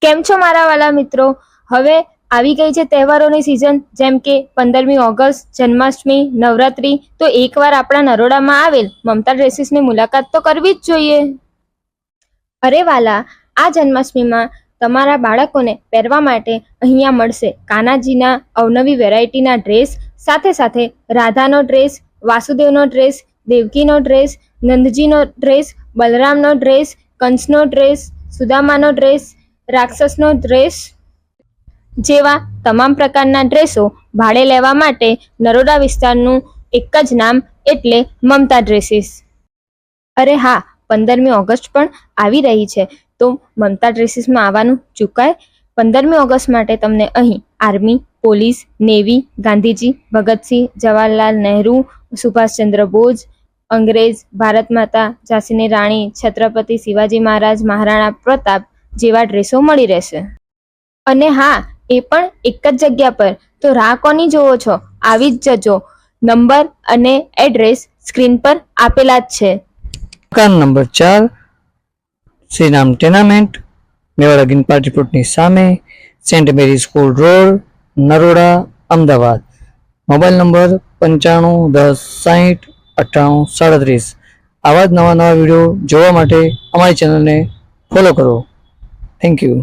કેમ છો મારા વાલા મિત્રો? હવે આવી ગઈ છે તહેવારોની સિઝન, જેમ કે 15મી ઓગસ્ટ, જન્માષ્ટમી, નવરાત્રી. તો એકવાર આપણા નરોડામાં આવેલ મમતા ડ્રેસીસની મુલાકાત તો કરવી જ જોઈએ. અરે વાલા, આ જન્માષ્ટમીમાં તમારા બાળકોને પહેરવા માટે અહીંયા મળશે કાનાજીના અવનવી વેરાયટીના ડ્રેસ, સાથે સાથે રાધાનો ડ્રેસ, વાસુદેવનો ડ્રેસ, દેવકીનો ડ્રેસ, નંદજીનો ડ્રેસ, બલરામનો ડ્રેસ, કંસનો ડ્રેસ, સુદામાનો ડ્રેસ, રાક્ષસનો ડ્રેસ જેવા તમામ પ્રકારના ડ્રેસો ભાડે લેવા માટે નરોડા વિસ્તારનું એક જ નામ, એટલે મમતા ડ્રેસીસ. અરે હા, 15મી ઓગસ્ટ પણ આવી રહી છે, તો મમતા ડ્રેસીસમાં આવવાનું ચૂકાય. 15મી ઓગસ્ટ માટે તમને અહીં army, police, navy, Gandhiji, Bhagat Singh, Jawaharlal Nehru, Subhash Chandra Bose, અંગ્રેજ, ભારત માતા, ઝાંસીની રાણી, છત્રપતિ શિવાજી મહારાજ, મહારાણા પ્રતાપ જેવા ડ્રેસો મળી રહેશે. અને હા, એ પણ એક જ જગ્યા પર. તો રાહ કોની જોવો છો? આવી જ જજો. નંબર અને એડ્રેસ સ્ક્રીન પર આપેલા જ છે. મકાન number 4, Shriram tenement, Mewada green party પ્લોટની સામે, Saint Mary school road, Naroda, Ahmedabad. Mobile number 9510609837. આવા જ નવા વિડીયો જોવા માટે અમારી ચેનલને ફોલો કરો. Thank you.